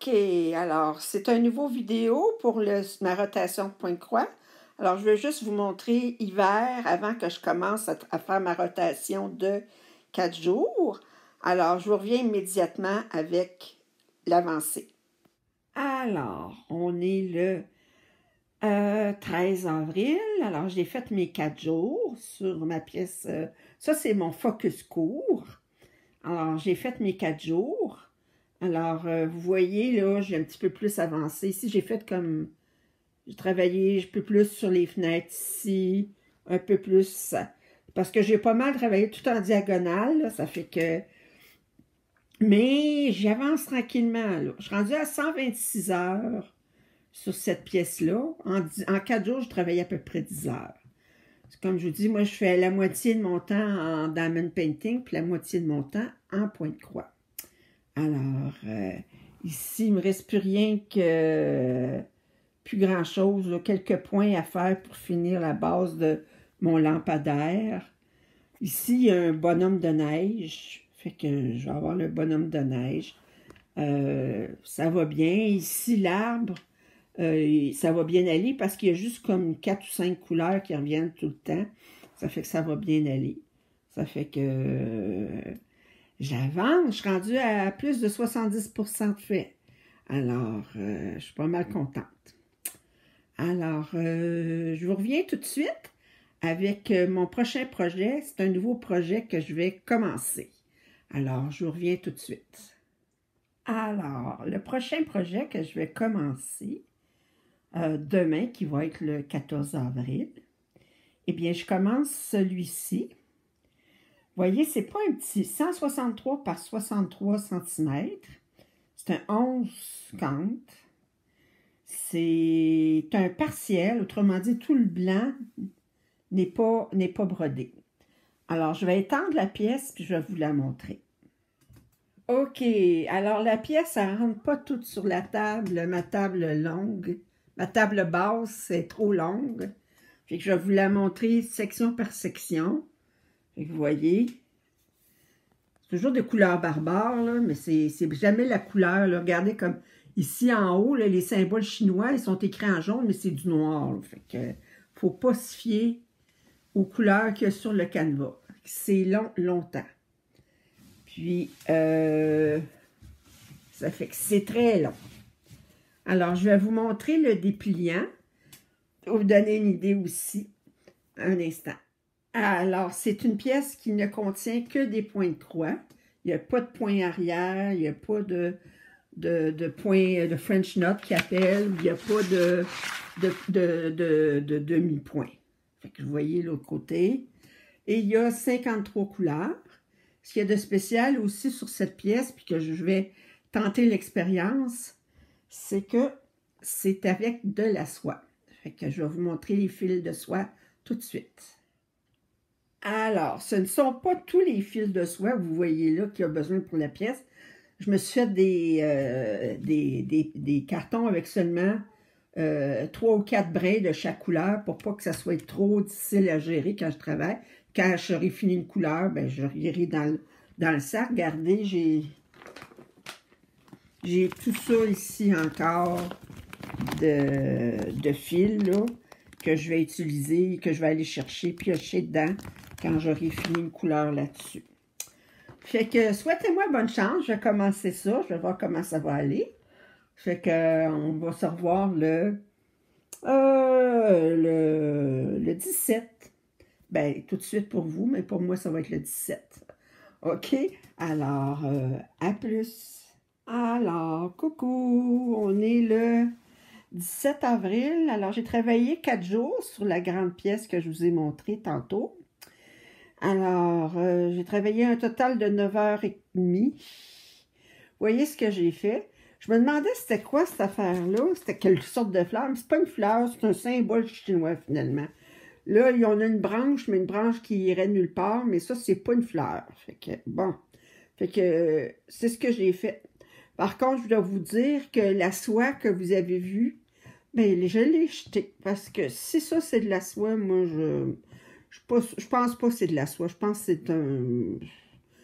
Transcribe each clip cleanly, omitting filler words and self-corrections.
OK, alors c'est un nouveau vidéo pour ma rotation point de croix. Alors je vais juste vous montrer hiver avant que je commence à faire ma rotation de 4 jours. Alors je vous reviens immédiatement avec l'avancée. Alors, on est le 13 avril. Alors j'ai fait mes 4 jours sur ma pièce. Ça c'est mon focus court. Alors j'ai fait mes 4 jours. Alors, vous voyez, là, j'ai un petit peu plus avancé. Ici, j'ai fait comme... J'ai travaillé un peu plus sur les fenêtres ici, un peu plus... Parce que j'ai pas mal travaillé tout en diagonale, là, ça fait que... Mais j'avance tranquillement, là. Je suis rendue à 126 heures sur cette pièce-là. En 4 jours, je travaillais à peu près 10 heures. Comme je vous dis, moi, je fais la moitié de mon temps en diamond painting, puis la moitié de mon temps en point de croix. Alors... ici, il ne me reste plus rien que plus grand-chose, quelques points à faire pour finir la base de mon lampadaire. Ici, il y a un bonhomme de neige, fait que je vais avoir le bonhomme de neige. Ça va bien. Ici, l'arbre, ça va bien aller parce qu'il y a juste comme 4 ou 5 couleurs qui reviennent tout le temps. Ça fait que ça va bien aller. Ça fait que... j'avance, je suis rendue à plus de 70% de fait. Alors, je suis pas mal contente. Alors, je vous reviens tout de suite avec mon prochain projet. C'est un nouveau projet que je vais commencer. Alors, je vous reviens tout de suite. Alors, le prochain projet que je vais commencer demain, qui va être le 14 avril, eh bien, je commence celui-ci. Vous voyez, c'est pas un petit 163 par 63 cm. C'est un 11 cantes. C'est un partiel, autrement dit, tout le blanc n'est pas brodé. Alors, je vais étendre la pièce, puis je vais vous la montrer. OK, alors la pièce, elle ne rentre pas toute sur la table, ma table longue. Ma table basse, c'est trop longue. Fait que je vais vous la montrer section par section. Fait que vous voyez, c'est toujours des couleurs barbares, là, mais c'est jamais la couleur. Là. Regardez comme ici en haut, là, les symboles chinois, ils sont écrits en jaune, mais c'est du noir. Là. Fait que faut pas se fier aux couleurs qu'il y a sur le canevas. C'est long, longtemps. Puis, ça fait que c'est très long. Alors, je vais vous montrer le dépliant pour vous donner une idée aussi. Un instant. Alors, c'est une pièce qui ne contient que des points de croix. Il n'y a pas de point arrière, il n'y a pas de point de French knot qui appelle, il n'y a pas de demi-point. Fait que vous voyez l'autre côté. Et il y a 53 couleurs. Ce qu'il y a de spécial aussi sur cette pièce, puis que je vais tenter l'expérience, c'est que c'est avec de la soie. Fait que je vais vous montrer les fils de soie tout de suite. Alors, ce ne sont pas tous les fils de soie, vous voyez là, qu'il y a besoin pour la pièce. Je me suis fait des cartons avec seulement 3 ou 4 brins de chaque couleur pour pas que ça soit trop difficile à gérer quand je travaille. Quand j'aurai fini une couleur, ben, je rirai dans le sac. Regardez, j'ai tout ça ici encore de fils là, que je vais utiliser, que je vais aller chercher, piocher dedans quand j'aurai fini une couleur là-dessus. Fait que souhaitez-moi bonne chance, je vais commencer ça, je vais voir comment ça va aller. Fait que on va se revoir le 17. Ben, tout de suite pour vous, mais pour moi, ça va être le 17. OK? Alors, à plus. Alors, coucou, on est le 17 avril. Alors, j'ai travaillé 4 jours sur la grande pièce que je vous ai montrée tantôt. Alors, j'ai travaillé un total de 9h30. Vous voyez ce que j'ai fait? Je me demandais c'était quoi cette affaire-là? C'était quelle sorte de fleur? Mais c'est pas une fleur, c'est un symbole chinois finalement. Là, il y en a une branche, mais une branche qui irait nulle part, mais ça, c'est pas une fleur. Fait que, bon. Fait que, c'est ce que j'ai fait. Par contre, je dois vous dire que la soie que vous avez vue, ben, je l'ai jetée. Parce que si ça, c'est de la soie, moi, je pense pas que c'est de la soie. Je pense que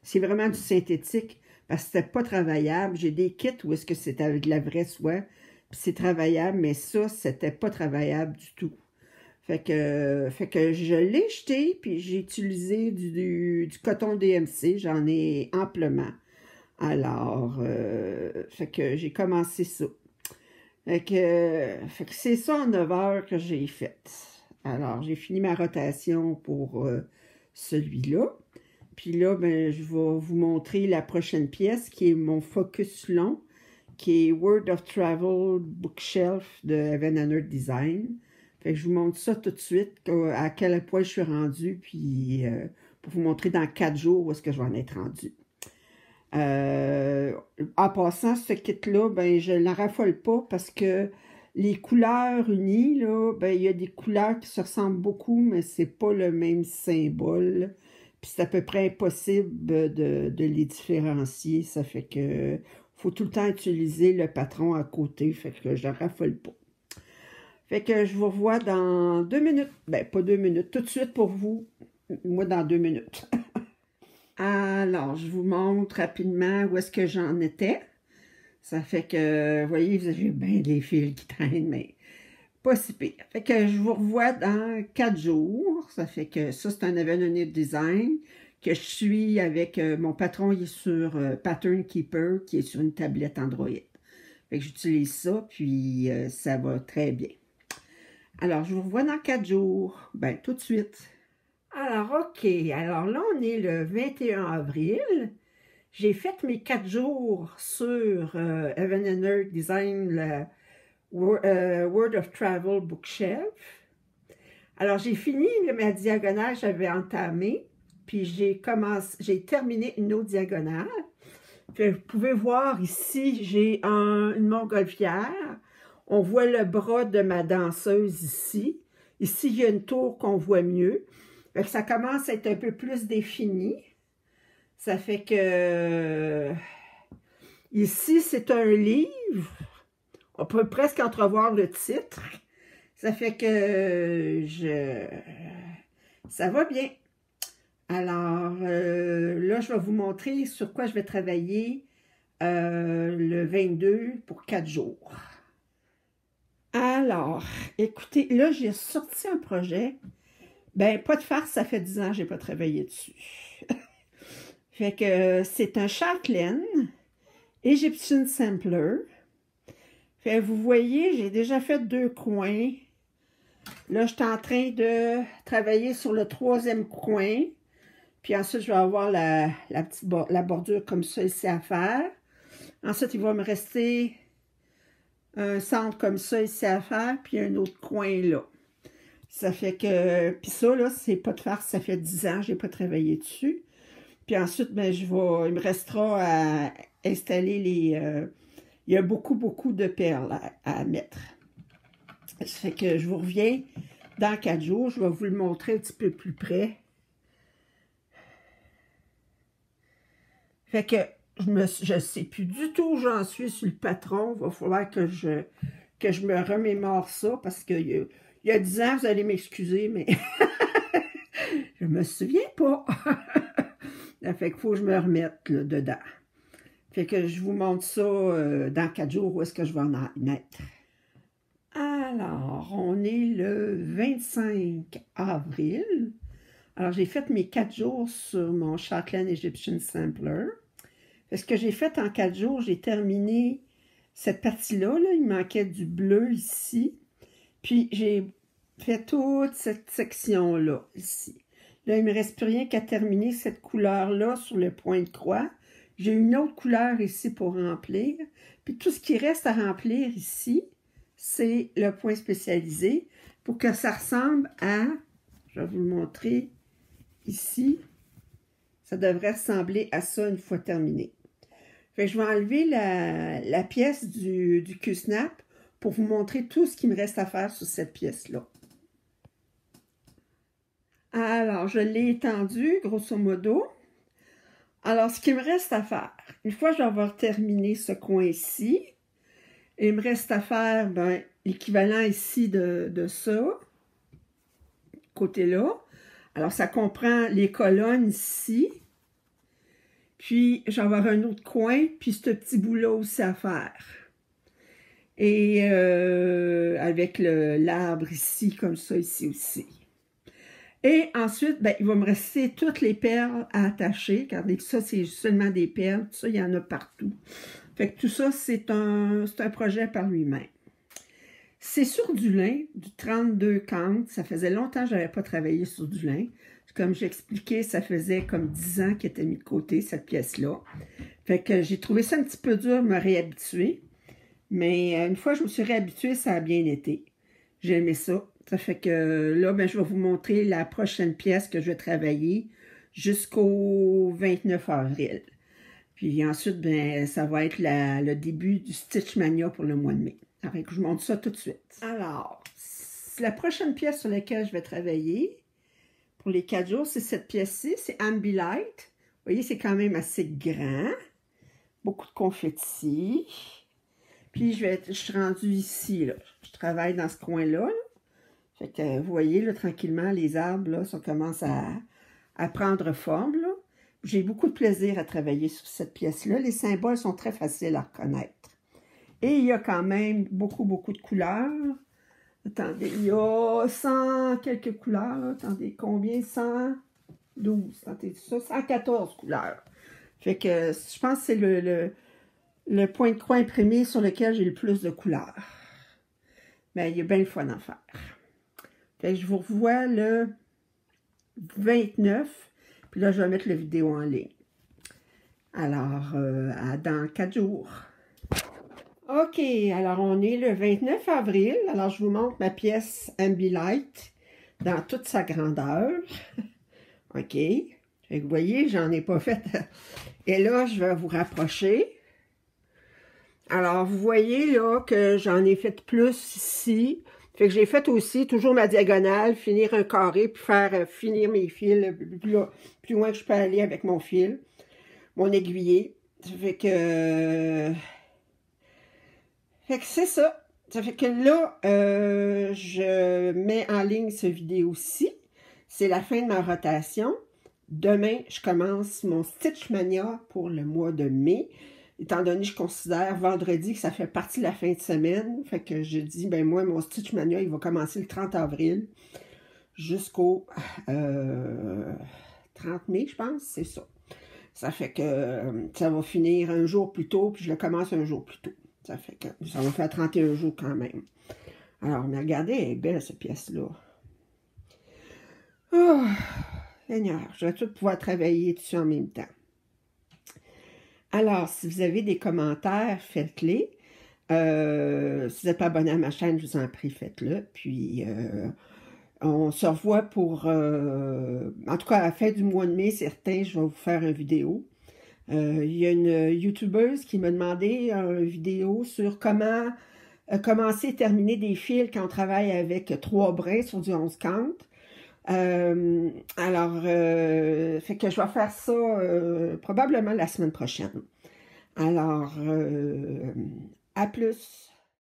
c'est vraiment du synthétique. parce que c'était pas travaillable. J'ai des kits où est-ce que c'est avec de la vraie soie, puis c'est travaillable, mais ça, c'était pas travaillable du tout. Fait que je l'ai jeté, puis j'ai utilisé du coton DMC, j'en ai amplement. Alors, fait que j'ai commencé ça. Fait que c'est ça en 9 heures que j'ai fait. Alors, j'ai fini ma rotation pour celui-là. Puis là, ben, je vais vous montrer la prochaine pièce qui est mon focus long, qui est Word of Travel Bookshelf de Heaven and Earth Design. Fait que je vous montre ça tout de suite, à quel point je suis rendue, puis pour vous montrer dans 4 jours où est-ce que je vais en être rendue. En passant, ce kit-là, ben, je ne la raffole pas parce que les couleurs unies, là, ben, il y a des couleurs qui se ressemblent beaucoup, mais c'est pas le même symbole. Puis c'est à peu près impossible de les différencier. Ça fait que faut tout le temps utiliser le patron à côté. Fait que je ne raffole pas. Fait que je vous revois dans 2 minutes. Ben, pas 2 minutes. Tout de suite pour vous. Moi, dans 2 minutes. Alors, je vous montre rapidement où est-ce que j'en étais. Ça fait que, vous voyez, vous avez bien des fils qui traînent, mais pas si pire. Fait que je vous revois dans 4 jours. Ça fait que ça, c'est un Heaven and Earth Design que je suis avec mon patron, il est sur Pattern Keeper, qui est sur une tablette Android. Fait que j'utilise ça, puis ça va très bien. Alors, je vous revois dans 4 jours. Ben, tout de suite. Alors, OK. Alors là, on est le 21 avril. J'ai fait mes 4 jours sur Heaven and Earth Design, le Word of Travel Bookshelf. Alors, j'ai fini ma diagonale que j'avais entamée, puis j'ai terminé une autre diagonale. Puis, vous pouvez voir ici, j'ai une montgolfière. On voit le bras de ma danseuse ici. Ici, il y a une tour qu'on voit mieux. Fait que ça commence à être un peu plus défini. Ça fait que ici, c'est un livre. On peut presque entrevoir le titre. Ça fait que ça va bien. Alors, là, je vais vous montrer sur quoi je vais travailler le 22 pour 4 jours. Alors, écoutez, là, j'ai sorti un projet. Ben, pas de farce, ça fait 10 ans que je n'ai pas travaillé dessus. Fait que c'est un châtelaine Egyptian Sampler. Fait que vous voyez, j'ai déjà fait 2 coins. Là, je suis en train de travailler sur le 3e coin. Puis ensuite, je vais avoir la bordure comme ça ici à faire. Ensuite, il va me rester un centre comme ça ici à faire, puis un autre coin là. Ça fait que, puis ça là, c'est pas de farce, ça fait 10 ans que je n'ai pas travaillé dessus. Puis ensuite, ben, il me restera à installer les... il y a beaucoup de perles à mettre. Ça fait que je vous reviens dans 4 jours. Je vais vous le montrer un petit peu plus près. Fait que je ne sais plus du tout où j'en suis sur le patron. Il va falloir que je me remémore ça parce qu'il y a 10 ans, vous allez m'excuser, mais je me souviens pas. Fait qu'il faut que je me remette là, dedans. Fait que je vous montre ça dans 4 jours où est-ce que je vais en être. Alors, on est le 25 avril. Alors, j'ai fait mes 4 jours sur mon Châtelaine Egyptian Sampler. Ce que j'ai fait en 4 jours, j'ai terminé cette partie-là. Là, il manquait du bleu ici. Puis, j'ai fait toute cette section-là, ici. Là, il ne me reste plus rien qu'à terminer cette couleur-là sur le point de croix. J'ai une autre couleur ici pour remplir. Puis, tout ce qui reste à remplir ici, c'est le point spécialisé pour que ça ressemble à... Je vais vous le montrer ici. Ça devrait ressembler à ça une fois terminé. Fait que je vais enlever la pièce du Q-Snap pour vous montrer tout ce qu'il me reste à faire sur cette pièce-là. Alors, je l'ai étendu, grosso modo. Alors, ce qu'il me reste à faire, une fois que je vais avoir terminé ce coin-ci, il me reste à faire ben, l'équivalent ici de ça, côté-là. Alors, ça comprend les colonnes ici, Puis, j'en vais avoir un autre coin, puis ce petit bout-là aussi à faire. Et avec l'arbre ici, comme ça, ici aussi. Et ensuite, ben, il va me rester toutes les perles à attacher. Regardez, ça, c'est seulement des perles. Tout ça, il y en a partout. Fait que tout ça, c'est un projet par lui-même. C'est sur du lin, du 32 cantes. Ça faisait longtemps que je n'avais pas travaillé sur du lin. Comme j'expliquais, ça faisait comme 10 ans qu'elle était mis de côté, cette pièce-là. Fait que j'ai trouvé ça un petit peu dur de me réhabituer. Mais une fois que je me suis réhabituée, ça a bien été. J'ai aimé ça. Ça fait que là, ben, je vais vous montrer la prochaine pièce que je vais travailler jusqu'au 29 avril. Puis ensuite, ben, ça va être le début du Stitch Mania pour le mois de mai. Alors, je vous montre ça tout de suite. Alors, la prochaine pièce sur laquelle je vais travailler pour les 4 jours, c'est cette pièce-ci, c'est Ambilight. Vous voyez, c'est quand même assez grand. Beaucoup de confettis. Puis, je suis rendue ici, là. Je travaille dans ce coin-là. Là. Fait que, vous voyez, là, tranquillement, les arbres, là, ça commence à prendre forme, là. J'ai beaucoup de plaisir à travailler sur cette pièce-là. Les symboles sont très faciles à reconnaître. Et il y a quand même beaucoup, beaucoup de couleurs. Attendez, il y a 100 quelques couleurs. Là. Attendez, combien? 112. Attendez, ça, 114 couleurs. Fait que je pense que c'est le point de croix imprimé sur lequel j'ai le plus de couleurs. Mais il y a bien le fun à faire. Fait que je vous revois le 29. Puis là, je vais mettre la vidéo en ligne. Alors, dans 4 jours. OK, alors on est le 29 avril. Alors, je vous montre ma pièce Ambilight dans toute sa grandeur. OK. Fait que vous voyez, j'en ai pas fait. Et là, je vais vous rapprocher. Alors, vous voyez là que j'en ai fait plus ici. Fait que j'ai fait aussi toujours ma diagonale, finir un carré, puis faire finir mes fils plus loin que je peux aller avec mon fil, mon aiguiller. Ça fait que c'est ça. Ça fait que là, je mets en ligne cette vidéo-ci. C'est la fin de ma rotation. Demain, je commence mon Stitch Mania pour le mois de mai. Étant donné que je considère vendredi que ça fait partie de la fin de semaine, fait que je dis, ben moi, mon Stitch Mania, il va commencer le 30 avril jusqu'au 30 mai, je pense, c'est ça. Ça fait que ça va finir un jour plus tôt, puis je le commence un jour plus tôt. Ça fait que ça va faire 31 jours quand même. Alors, mais regardez, elle est belle, cette pièce-là. Oh, Seigneur, je vais tout pouvoir travailler dessus en même temps. Alors, si vous avez des commentaires, faites-les. Si vous n'êtes pas abonné à ma chaîne, je vous en prie, faites-le. Puis, on se revoit pour... en tout cas, à la fin du mois de mai, certain, je vais vous faire une vidéo. Il y a une YouTubeuse qui m'a demandé une vidéo sur comment commencer et terminer des fils quand on travaille avec 3 brins sur du 11 cantes. Alors, fait que je vais faire ça probablement la semaine prochaine. Alors, à plus!